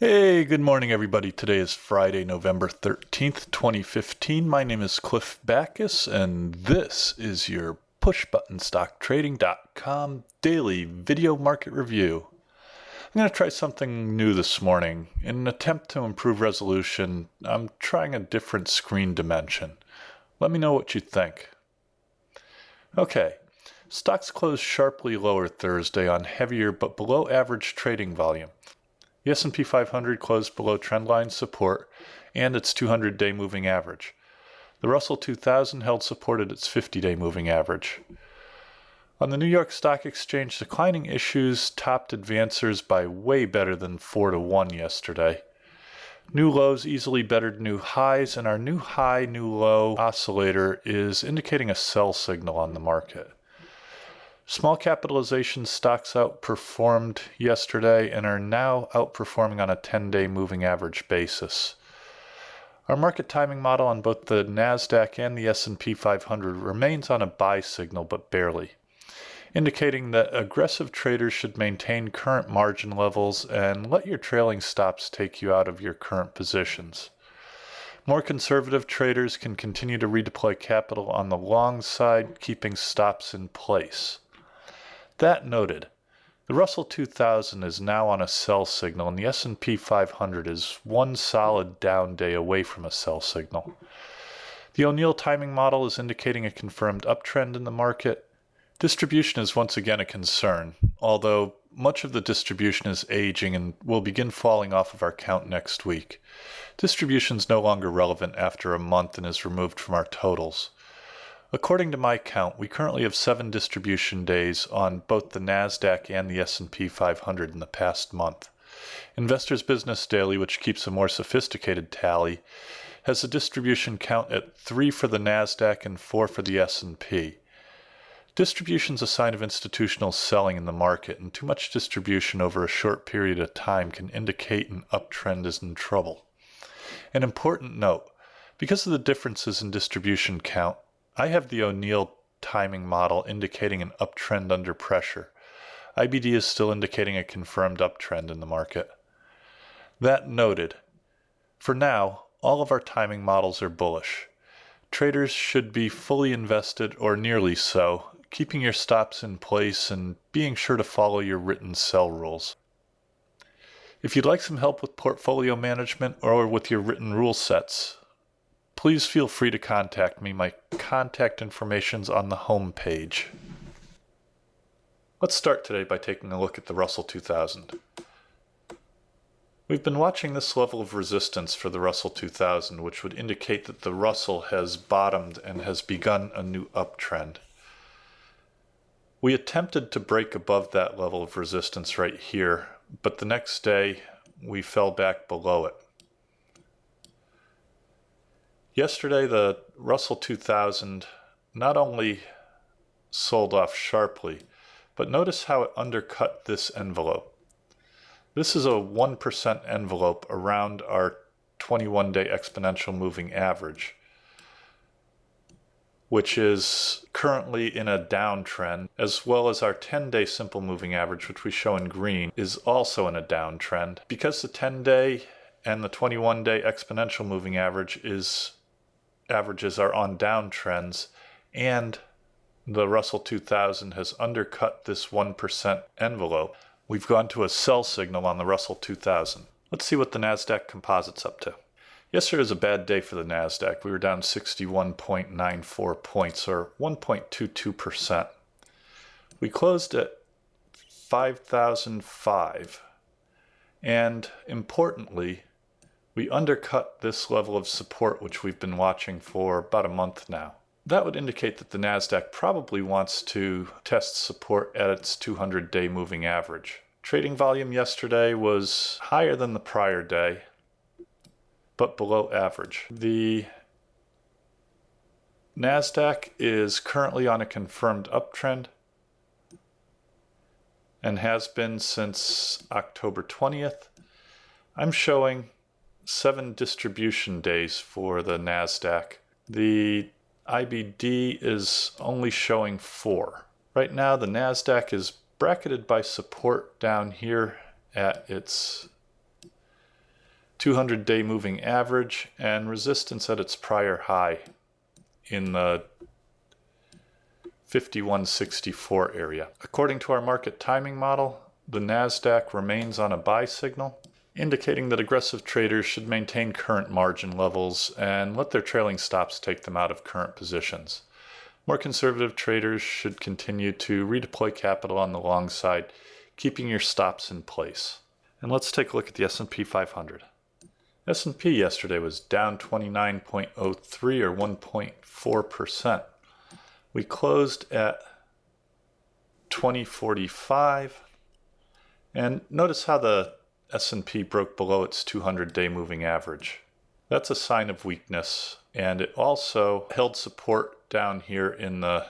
Hey, good morning, everybody. Today is Friday, November 13th, 2015. My name is Cliff Backus, and this is your pushbuttonstocktrading.com daily video market review. I'm going to try something new this morning. In an attempt to improve resolution, I'm trying a different screen dimension. Let me know what you think. Okay, stocks closed sharply lower Thursday on heavier but below average trading volume. The S&P 500 closed below trendline support and its 200-day moving average. The Russell 2000 held support at its 50-day moving average. On the New York Stock Exchange, declining issues topped advancers by way better than 4-1 yesterday. New lows easily bettered new highs, and our new high, new low oscillator is indicating a sell signal on the market. Small capitalization stocks outperformed yesterday and are now outperforming on a 10-day moving average basis. Our market timing model on both the NASDAQ and the S&P 500 remains on a buy signal, but barely, indicating that aggressive traders should maintain current margin levels and let your trailing stops take you out of your current positions. More conservative traders can continue to redeploy capital on the long side, keeping stops in place. That noted, the Russell 2000 is now on a sell signal, and the S&P 500 is one solid down day away from a sell signal. The O'Neill timing model is indicating a confirmed uptrend in the market. Distribution is once again a concern, although much of the distribution is aging and will begin falling off of our count next week. Distribution is no longer relevant after a month and is removed from our totals. According to my count, we currently have 7 distribution days on both the NASDAQ and the S&P 500 in the past month. Investors Business Daily, which keeps a more sophisticated tally, has a distribution count at 3 for the NASDAQ and 4 for the S&P. Distribution is a sign of institutional selling in the market, and too much distribution over a short period of time can indicate an uptrend is in trouble. An important note, because of the differences in distribution count, I have the O'Neill timing model indicating an uptrend under pressure. IBD is still indicating a confirmed uptrend in the market. That noted, for now, all of our timing models are bullish. Traders should be fully invested or nearly so, keeping your stops in place and being sure to follow your written sell rules. If you'd like some help with portfolio management or with your written rule sets, please feel free to contact me. My contact information's on the home page. Let's start today by taking a look at the Russell 2000. We've been watching this level of resistance for the Russell 2000, which would indicate that the Russell has bottomed and has begun a new uptrend. We attempted to break above that level of resistance right here, but the next day we fell back below it. Yesterday, the Russell 2000 not only sold off sharply, but notice how it undercut this envelope. This is a 1% envelope around our 21-day exponential moving average, which is currently in a downtrend, as well as our 10-day simple moving average, which we show in green, is also in a downtrend. Because the 10-day and the 21-day exponential moving averages are on downtrends, and the Russell 2000 has undercut this 1% envelope, we've gone to a sell signal on the Russell 2000. Let's see what the NASDAQ Composite's up to. Yesterday was a bad day for the NASDAQ. We were down 61.94 points, or 1.22%. We closed at 5,005, and importantly, we undercut this level of support, which we've been watching for about a month now. That would indicate that the NASDAQ probably wants to test support at its 200-day moving average. Trading volume yesterday was higher than the prior day, but below average. The NASDAQ is currently on a confirmed uptrend and has been since October 20th. I'm showing 7 distribution days for the NASDAQ. The IBD is only showing 4. Right now, the NASDAQ is bracketed by support down here at its 200-day moving average, and resistance at its prior high in the 5164 area. According to our market timing model, the NASDAQ remains on a buy signal, indicating that aggressive traders should maintain current margin levels and let their trailing stops take them out of current positions. More conservative traders should continue to redeploy capital on the long side, keeping your stops in place. And let's take a look at the S&P 500. S&P yesterday was down 29.03 or 1.4%. We closed at 2045, and notice how the S&P broke below its 200-day moving average. That's a sign of weakness, and it also held support down here in the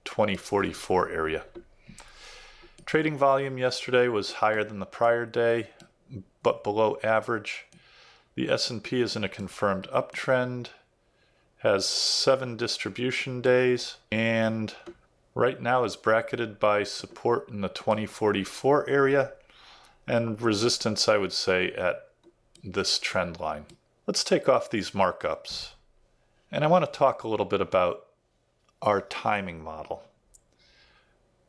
2044 area. Trading volume yesterday was higher than the prior day, but below average. The S&P is in a confirmed uptrend, has 7 distribution days, and right now is bracketed by support in the 2044 area and resistance, I would say, at this trend line. Let's take off these markups, and I want to talk a little bit about our timing model.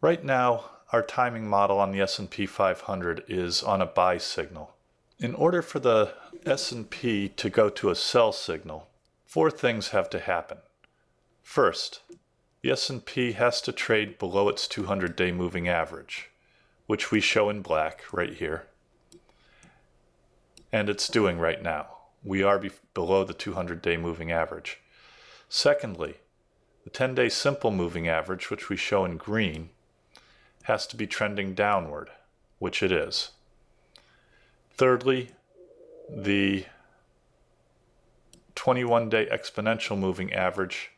Right now, our timing model on the S&P 500 is on a buy signal. In order for the S&P to go to a sell signal, 4 things have to happen. First, the S&P has to trade below its 200-day moving average, which we show in black right here. And it's doing right now. We are below the 200-day moving average. Secondly, the 10-day simple moving average, which we show in green, has to be trending downward, which it is. Thirdly, the 21-day exponential moving average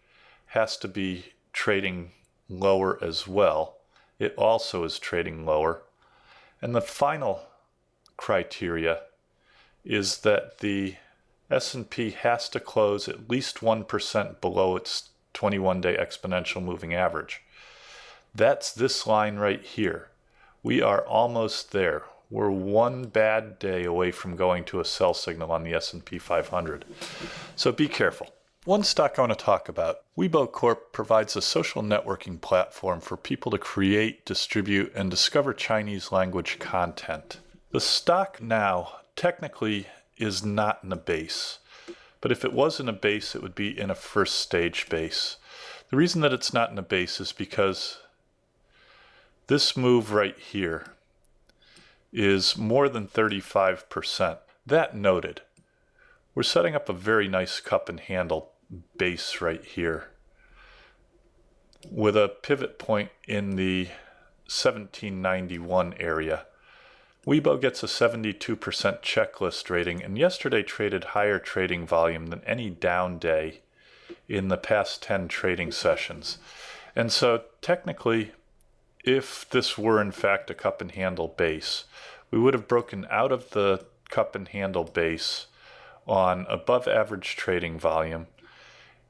has to be trading lower as well. It also is trading lower. And the final criteria is that the S&P has to close at least 1% below its 21-day exponential moving average. That's this line right here. We are almost there. We're one bad day away from going to a sell signal on the S&P 500. So be careful. One stock I want to talk about. Weibo Corp provides a social networking platform for people to create, distribute, and discover Chinese language content. The stock now technically is not in a base, but if it was in a base, it would be in a first stage base. The reason that it's not in a base is because this move right here is more than 35%. That noted, we're setting up a very nice cup and handle base right here with a pivot point in the 1791 area. Weibo gets a 72% checklist rating, and yesterday traded higher trading volume than any down day in the past 10 trading sessions. And so technically, if this were in fact a cup and handle base, we would have broken out of the cup and handle base on above average trading volume,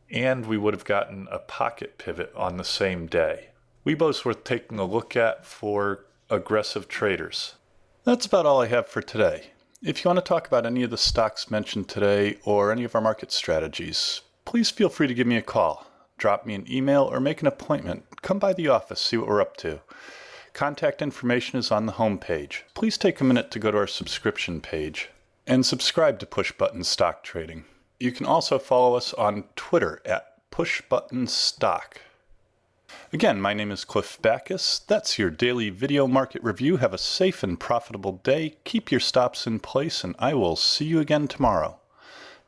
and we would have gotten a pocket pivot on the same day. Weibo's worth taking a look at for aggressive traders. That's about all I have for today. If you want to talk about any of the stocks mentioned today or any of our market strategies, please feel free to give me a call. Drop me an email or make an appointment. Come by the office, see what we're up to. Contact information is on the home page. Please take a minute to go to our subscription page and subscribe to Push Button Stock Trading. You can also follow us on Twitter at PushButtonStock. Again, my name is Cliff Backus. That's your daily video market review. Have a safe and profitable day. Keep your stops in place, and I will see you again tomorrow.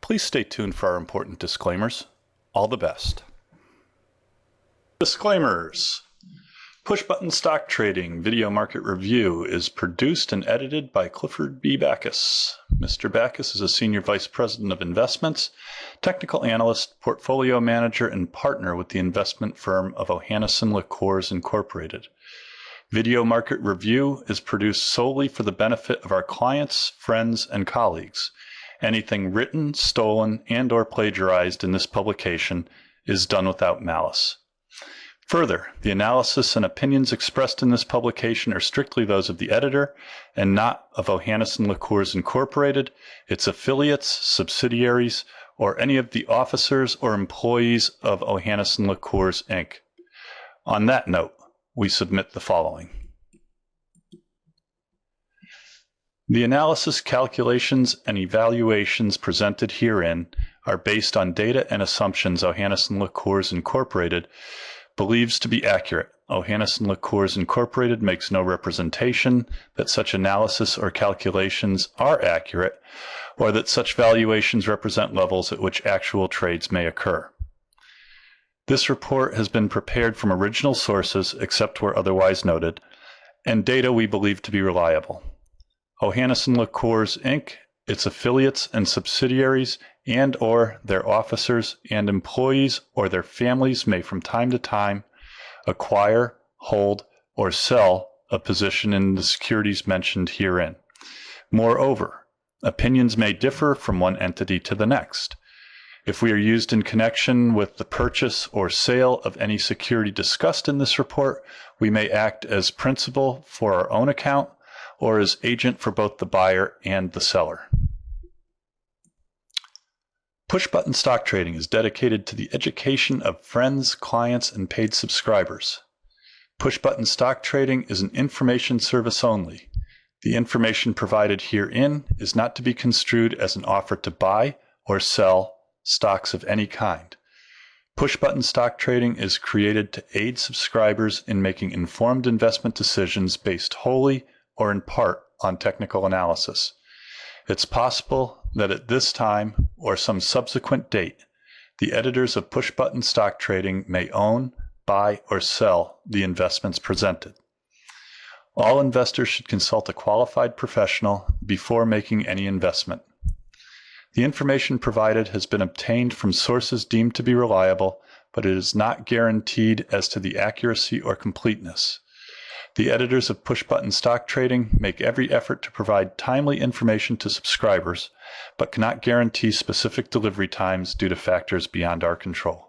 Please stay tuned for our important disclaimers. All the best. Disclaimers. Push Button Stock Trading Video Market Review is produced and edited by Clifford B. Backus. Mr. Backus is a Senior Vice President of Investments, Technical Analyst, Portfolio Manager, and Partner with the investment firm of Ohanneson Liqueurs Incorporated. Video Market Review is produced solely for the benefit of our clients, friends, and colleagues. Anything written, stolen, and/or plagiarized in this publication is done without malice. Further, the analysis and opinions expressed in this publication are strictly those of the editor and not of Ohannes & LeCours Incorporated, its affiliates, subsidiaries, or any of the officers or employees of Ohannes & LeCours, Inc. On that note, we submit the following. The analysis, calculations, and evaluations presented herein are based on data and assumptions Ohannes & LeCours Incorporated believes to be accurate. Ohannes & LeCours Incorporated makes no representation that such analysis or calculations are accurate or that such valuations represent levels at which actual trades may occur. This report has been prepared from original sources, except where otherwise noted, and data we believe to be reliable. Ohannes & LeCours, Inc., its affiliates and subsidiaries, and/or their officers and employees or their families may from time to time acquire, hold, or sell a position in the securities mentioned herein. Moreover, opinions may differ from one entity to the next. If we are used in connection with the purchase or sale of any security discussed in this report, we may act as principal for our own account or as agent for both the buyer and the seller. Push-button stock trading is dedicated to the education of friends, clients, and paid subscribers. Push-button stock trading is an information service only. The information provided herein is not to be construed as an offer to buy or sell stocks of any kind. Push-button stock trading is created to aid subscribers in making informed investment decisions based wholly or in part on technical analysis. It's possible that at this time or some subsequent date, the editors of Push-Button Stock Trading may own, buy, or sell the investments presented. All investors should consult a qualified professional before making any investment. The information provided has been obtained from sources deemed to be reliable, but it is not guaranteed as to the accuracy or completeness. The editors of Push-Button Stock Trading make every effort to provide timely information to subscribers, but cannot guarantee specific delivery times due to factors beyond our control.